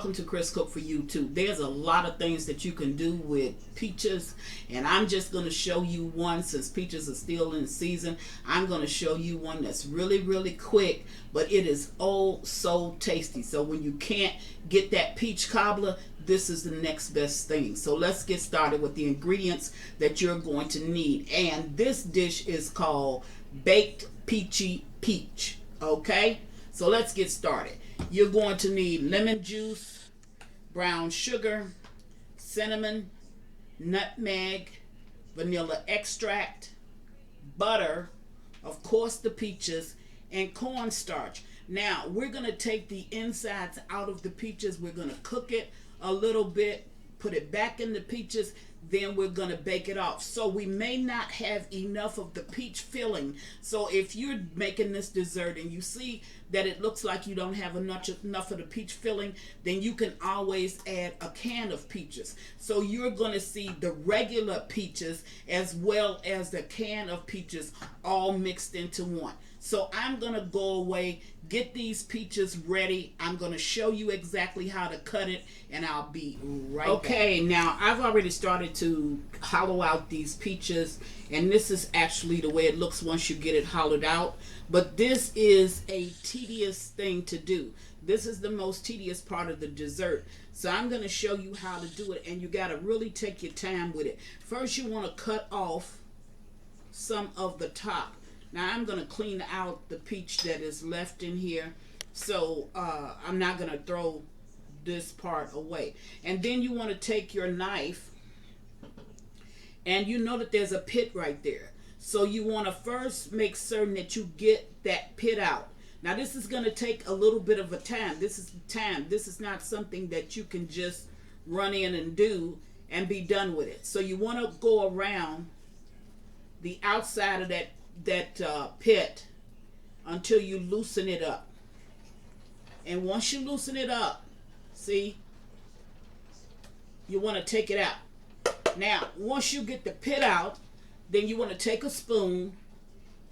welcome to Chris Cook for You Too. There's a lot of things that you can do with peaches, and I'm just going to show you one. Since peaches are still in season, I'm going to show you one that's really quick, but it is oh so tasty. So when you can't get that peach cobbler, this is the next best thing. So let's get started with the ingredients that you're going to need. And this dish is called baked peachy peach. Okay, so let's get started. You're going to need lemon juice, brown sugar, cinnamon, nutmeg, vanilla extract, butter, of course the peaches, and cornstarch. Now we're going to take the insides out of the peaches. We're going to cook it a little bit, put it back in the peaches, then we're going to bake it off. So we may not have enough of the peach filling. So if you're making this dessert and you see that it looks like you don't have enough of the peach filling, then you can always add a can of peaches. So you're going to see the regular peaches as well as the can of peaches all mixed into one. So I'm going to go away, get these peaches ready. I'm going to show you exactly how to cut it, and I'll be right back. Okay, now I've already started to hollow out these peaches, and this is actually the way it looks once you get it hollowed out. But this is a tedious thing to do. This is the most tedious part of the dessert. So I'm going to show you how to do it, and you got to really take your time with it. First, you want to cut off some of the top. Now I'm going to clean out the peach that is left in here, so I'm not going to throw this part away. And then you want to take your knife, and you know that there's a pit right there. So you want to first make certain that you get that pit out. Now this is going to take a little bit of a time. This is time. This is not something that you can just run in and do and be done with it. So you want to go around the outside of that pit until you loosen it up. And once you loosen it up, see, you want to take it out. Now once you get the pit out, then you want to take a spoon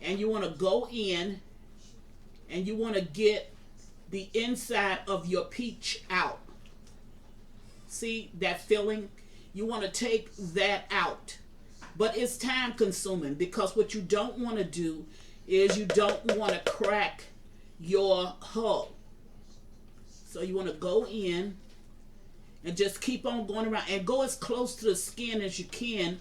and you want to go in and you want to get the inside of your peach out. See that filling? You want to take that out. But it's time consuming, because what you don't want to do is you don't want to crack your hull. So you want to go in and just keep on going around and go as close to the skin as you can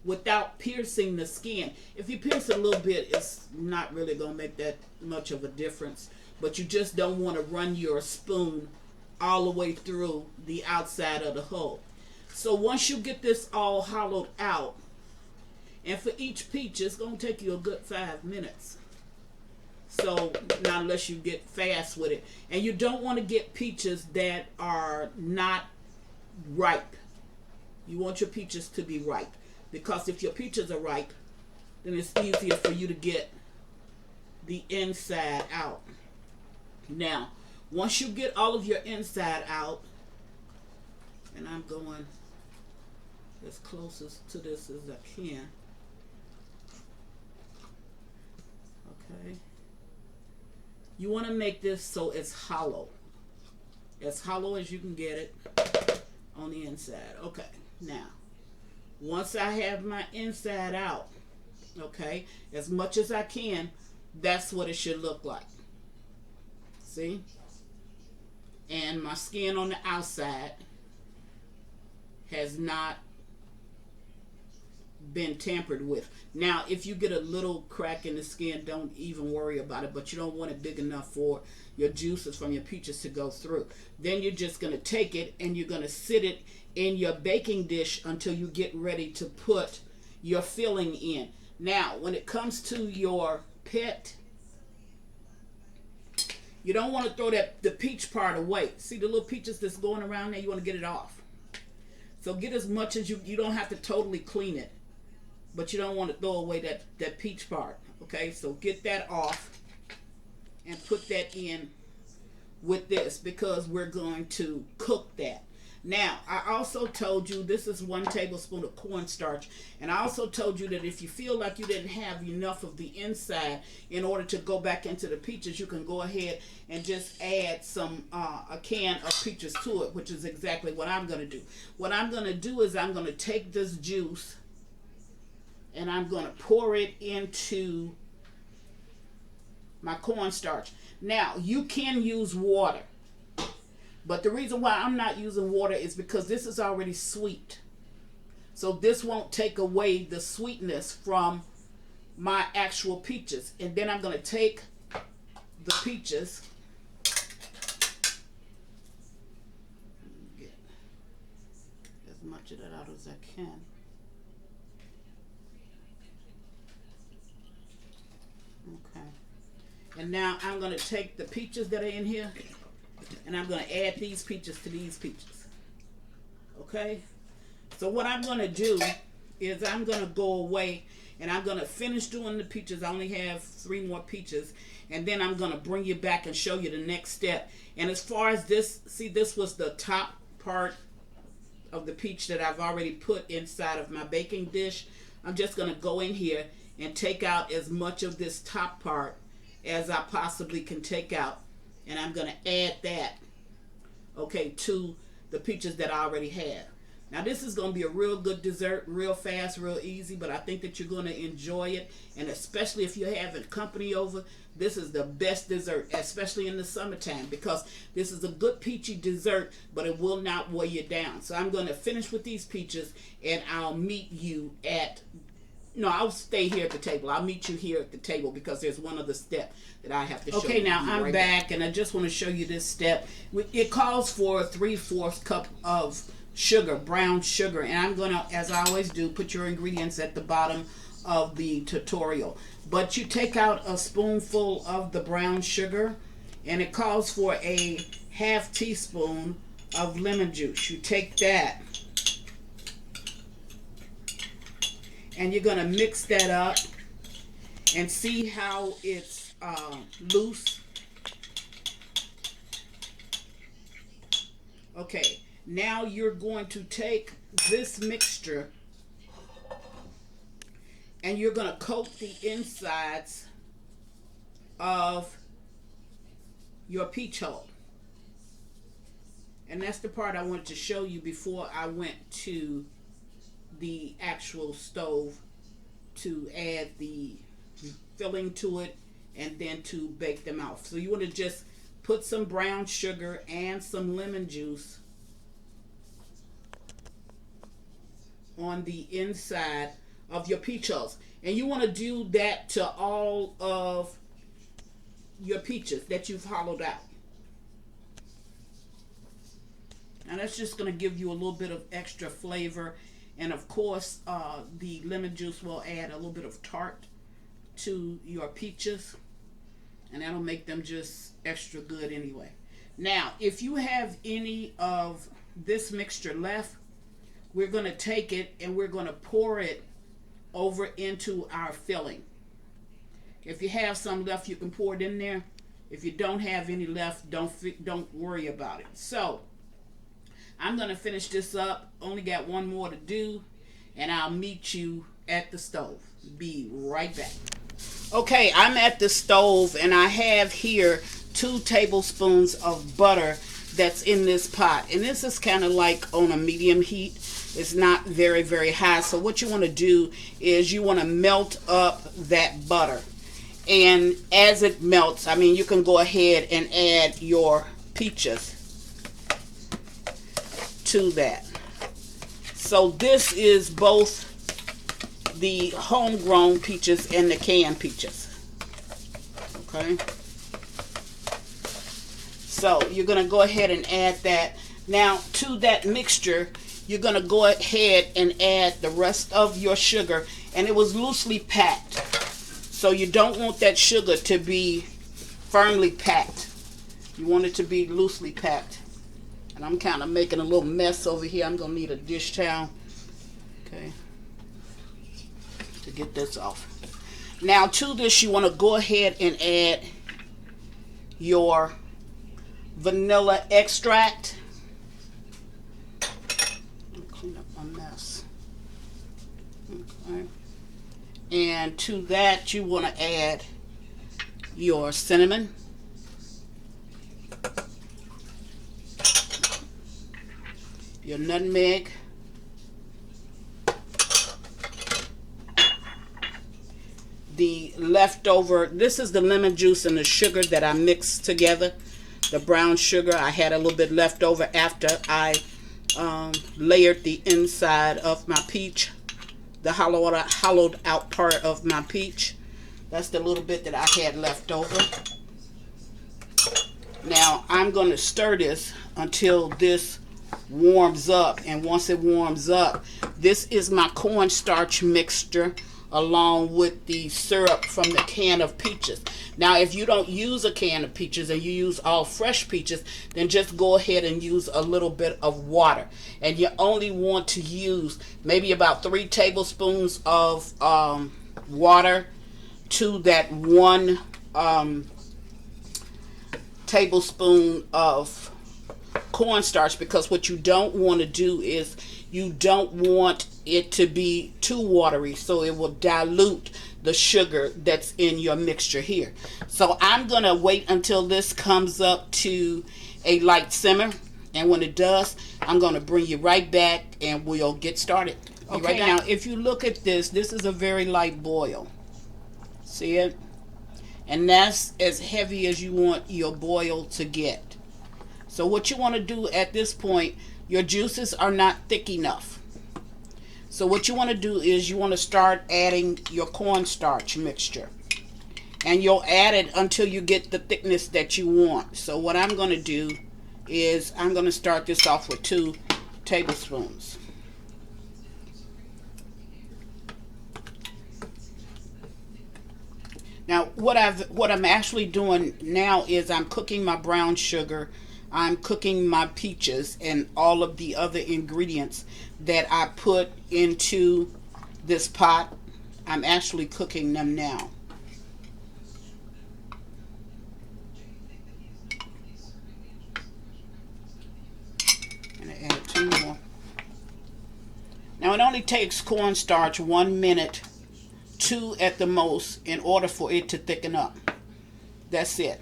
without piercing the skin. If you pierce it a little bit, it's not really going to make that much of a difference. But you just don't want to run your spoon all the way through the outside of the hull. So once you get this all hollowed out, and for each peach, it's going to take you a good 5 minutes. So, not unless you get fast with it. And you don't want to get peaches that are not ripe. You want your peaches to be ripe. Because if your peaches are ripe, then it's easier for you to get the inside out. Now, once you get all of your inside out, and I'm going as closest to this as I can. Okay. You want to make this so it's hollow. As hollow as you can get it on the inside. Okay. Now, once I have my inside out, okay, as much as I can, that's what it should look like. See? And my skin on the outside has not been tampered with. Now if you get a little crack in the skin, don't even worry about it, but you don't want it big enough for your juices from your peaches to go through. Then you're just going to take it and you're going to sit it in your baking dish until you get ready to put your filling in. Now when it comes to your pit, you don't want to throw the peach part away. See the little peaches that's going around there? You want to get it off. So get as much as you don't have to totally clean it, but you don't want to throw away that peach part. Okay, so get that off and put that in with this, because we're going to cook that. Now, I also told you this is 1 tablespoon of cornstarch. And I also told you that if you feel like you didn't have enough of the inside in order to go back into the peaches, you can go ahead and just add some a can of peaches to it, which is exactly what I'm going to do. What I'm going to do is I'm going to take this juice and I'm going to pour it into my cornstarch. Now, you can use water. But the reason why I'm not using water is because this is already sweet. So this won't take away the sweetness from my actual peaches. And then I'm going to take the peaches. Get as much of that out as I can. Okay. And now I'm going to take the peaches that are in here. And I'm going to add these peaches to these peaches. Okay? So what I'm going to do is I'm going to go away and I'm going to finish doing the peaches. I only have 3 more peaches. And then I'm going to bring you back and show you the next step. And as far as this, see, this was the top part of the peach that I've already put inside of my baking dish. I'm just going to go in here and take out as much of this top part as I possibly can take out. And I'm going to add that, okay, to the peaches that I already have. Now, this is going to be a real good dessert, real fast, real easy, but I think that you're going to enjoy it. And especially if you're having company over, this is the best dessert, especially in the summertime, because this is a good peachy dessert, but it will not weigh you down. So I'm going to finish with these peaches, and I'll meet you at... No, I'll stay here at the table. I'll meet you here at the table because there's one other step that I have to show you. Okay, now I'm back, and I just want to show you this step. It calls for a 3/4 cup of sugar, brown sugar, and I'm going to, as I always do, put your ingredients at the bottom of the tutorial. But you take out a spoonful of the brown sugar, and it calls for a 1/2 teaspoon of lemon juice. You take that, and you're going to mix that up and see how it's loose. Okay, now you're going to take this mixture and you're going to coat the insides of your peach hole. And that's the part I wanted to show you before I went to the actual stove to add the filling to it and then to bake them out. So you want to just put some brown sugar and some lemon juice on the inside of your peach hulls. And you want to do that to all of your peaches that you've hollowed out. Now that's just going to give you a little bit of extra flavor. And of course, the lemon juice will add a little bit of tart to your peaches. And that'll make them just extra good anyway. Now, if you have any of this mixture left, we're going to take it and we're going to pour it over into our filling. If you have some left, you can pour it in there. If you don't have any left, don't worry about it. So, I'm going to finish this up. Only got one more to do, and I'll meet you at the stove. Be right back. Okay, I'm at the stove, and I have here 2 tablespoons of butter that's in this pot. And this is kind of like on a medium heat. It's not very, very high. So what you want to do is you want to melt up that butter. And as it melts, I mean, you can go ahead and add your peaches to that. So this is both the homegrown peaches and the canned peaches. Okay. So you're going to go ahead and add that. Now to that mixture, you're going to go ahead and add the rest of your sugar. And it was loosely packed. So you don't want that sugar to be firmly packed. You want it to be loosely packed. And I'm kind of making a little mess over here. I'm going to need a dish towel. Okay. To get this off. Now to this, you want to go ahead and add your vanilla extract. And to that, you want to add your cinnamon, your nutmeg, the leftover, this is the lemon juice and the sugar that I mixed together. The brown sugar, I had a little bit left over after I layered the inside of my peach, the hollowed out part of my peach. That's the little bit that I had left over. Now I'm going to stir this until this warms up, and once it warms up, this is my cornstarch mixture along with the syrup from the can of peaches. Now if you don't use a can of peaches and you use all fresh peaches, then just go ahead and use a little bit of water, and you only want to use maybe about 3 tablespoons of water to that 1 tablespoon of cornstarch, because what you don't want to do is you don't want it to be too watery, so it will dilute the sugar that's in your mixture here. So I'm going to wait until this comes up to a light simmer, and when it does, I'm going to bring you right back and we'll get started. Okay, right now if you look at this, this is a very light boil. See it? And that's as heavy as you want your boil to get. So what you want to do at this point, your juices are not thick enough. So what you want to do is you want to start adding your cornstarch mixture. And you'll add it until you get the thickness that you want. So what I'm going to do is I'm going to start this off with 2 tablespoons. Now what I'm actually doing now is I'm cooking my brown sugar, I'm cooking my peaches, and all of the other ingredients that I put into this pot. I'm actually cooking them now. And I add 2 more. Now it only takes cornstarch 1 minute, 2 at the most, in order for it to thicken up. That's it.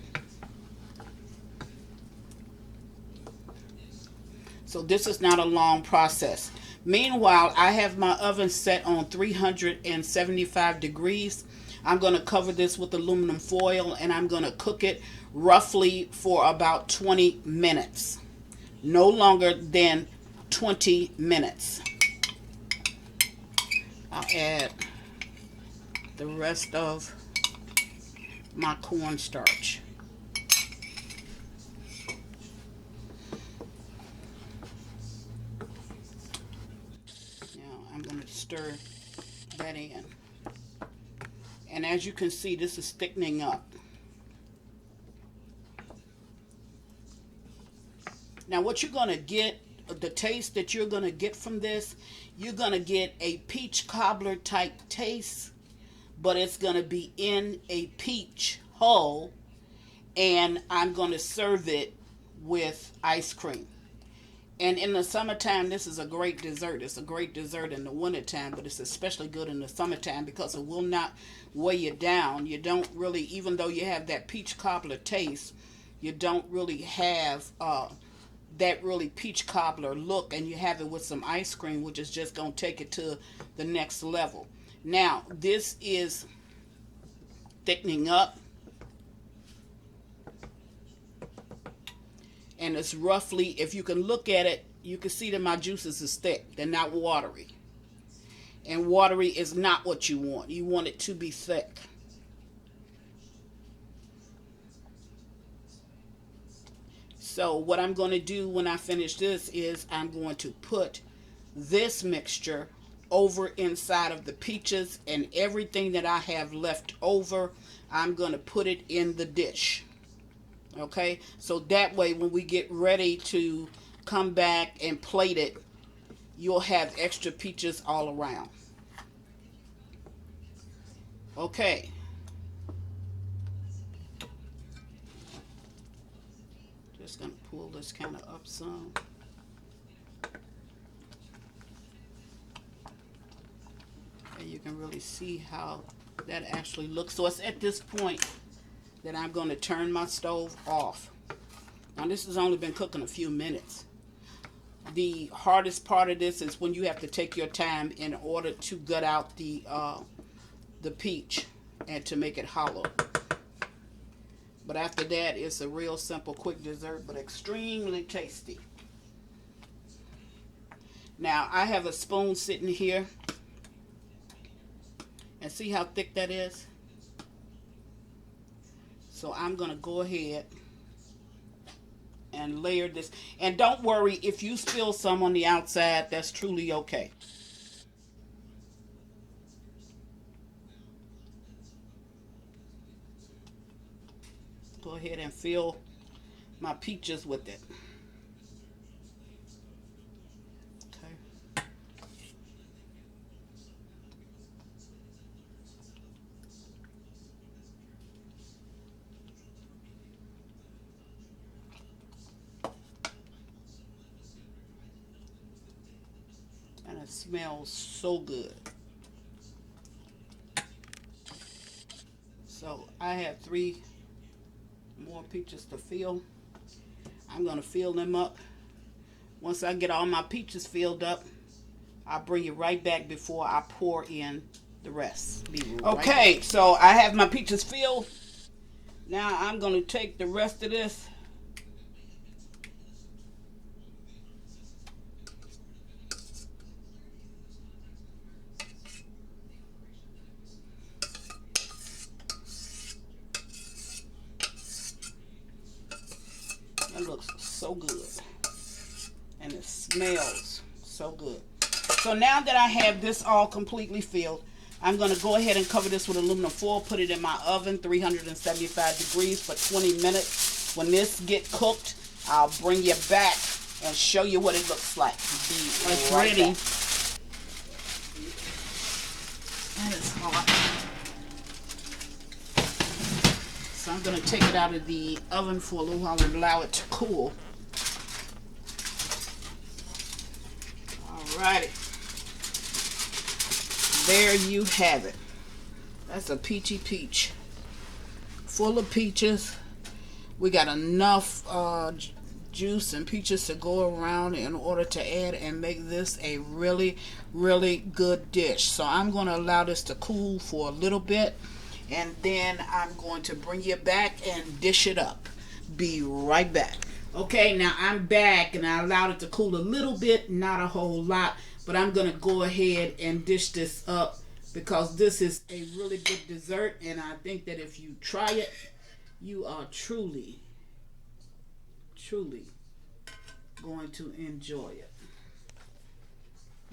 So this is not a long process. Meanwhile, I have my oven set on 375 degrees. I'm going to cover this with aluminum foil, and I'm going to cook it roughly for about 20 minutes. No longer than 20 minutes. I'll add the rest of my cornstarch. I'm going to stir that in. And as you can see, this is thickening up. Now what you're going to get, the taste that you're going to get from this, you're going to get a peach cobbler type taste, but it's going to be in a peach hull, and I'm going to serve it with ice cream. And in the summertime, this is a great dessert. It's a great dessert in the wintertime, but it's especially good in the summertime because it will not weigh you down. You don't really, even though you have that peach cobbler taste, you don't really have that really peach cobbler look, and you have it with some ice cream, which is just going to take it to the next level. Now, this is thickening up. And it's roughly, if you can look at it, you can see that my juices is thick. They're not watery. And watery is not what you want. You want it to be thick. So what I'm going to do when I finish this is I'm going to put this mixture over inside of the peaches, and everything that I have left over, I'm going to put it in the dish. Okay, so that way when we get ready to come back and plate it, you'll have extra peaches all around. Okay. Just going to pull this kind of up some. And you you can really see how that actually looks. So it's at this point that I'm going to turn my stove off. Now this has only been cooking a few minutes. The hardest part of this is when you have to take your time in order to gut out the peach and to make it hollow. But after that, it's a real simple, quick dessert, but extremely tasty. Now, I have a spoon sitting here. And see how thick that is? So I'm going to go ahead and layer this. And don't worry, if you spill some on the outside, that's truly okay. Go ahead and fill my peaches with it. Okay. And it smells so good. So I have 3 more peaches to fill. I'm going to fill them up. Once I get all my peaches filled up, I'll bring you right back before I pour in the rest. Okay, right, so I have my peaches filled. Now I'm going to take the rest of this . It looks so good and it smells so good. So now that I have this all completely filled, I'm going to go ahead and cover this with aluminum foil, put it in my oven, 375 degrees for 20 minutes. When this get cooked, I'll bring you back and show you what it looks like. It's right ready. That is hot. So I'm going to take it out of the oven for a little while and allow it to cool. Alrighty. There you have it. That's a peachy peach. Full of peaches. We got enough juice and peaches to go around in order to add and make this a really, really good dish. So I'm going to allow this to cool for a little bit. And then I'm going to bring you back and dish it up. Be right back. Okay, now I'm back and I allowed it to cool a little bit, not a whole lot. But I'm going to go ahead and dish this up because this is a really good dessert. And I think that if you try it, you are truly, truly going to enjoy it.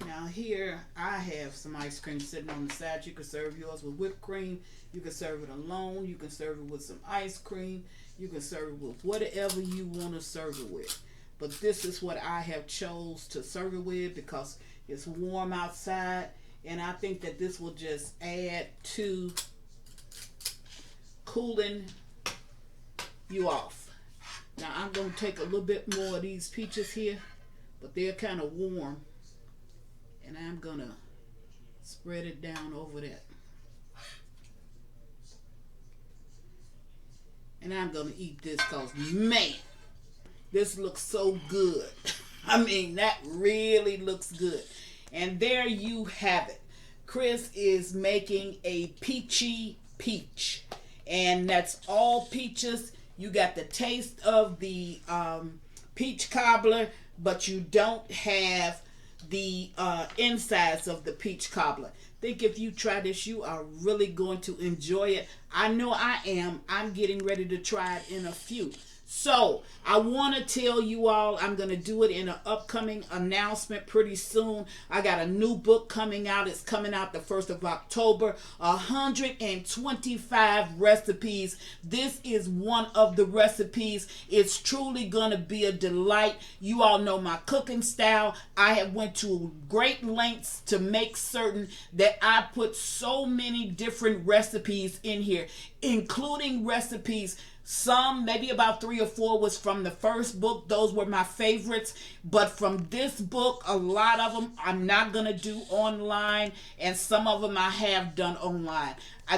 Now here I have some ice cream sitting on the side. You can serve yours with whipped cream. You can serve it alone. You can serve it with some ice cream. You can serve it with whatever you want to serve it with. But this is what I have chose to serve it with because it's warm outside. And I think that this will just add to cooling you off. Now I'm going to take a little bit more of these peaches here. But they're kind of warm. And I'm going to spread it down over that. And I'm going to eat this because, man, this looks so good. I mean, that really looks good. And there you have it. Chris is making a peachy peach. And that's all peaches. You got the taste of the peach cobbler, but you don't have the insides of the peach cobbler. Think if you try this, you are really going to enjoy it. I know I am. I'm getting ready to try it in a few. So I want to tell you all, I'm going to do it in an upcoming announcement pretty soon. I got a new book coming out. It's coming out the 1st of October. 125 recipes. This is one of the recipes. It's truly going to be a delight. You all know my cooking style. I have went to great lengths to make certain that I put so many different recipes in here. including recipes. Some, maybe about 3 or 4, was from the first book. Those were my favorites. But from this book, a lot of them I'm not going to do online, and some of them I have done online.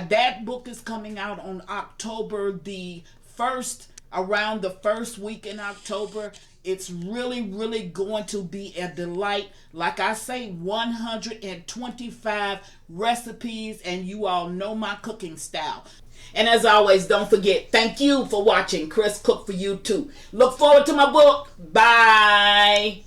That book is coming out on October the 1st, around the first week in October. It's really, really going to be a delight. Like I say, 125 recipes, and you all know my cooking style. And as always, don't forget, thank you for watching Chris Cook for You Too. Look forward to my book. Bye.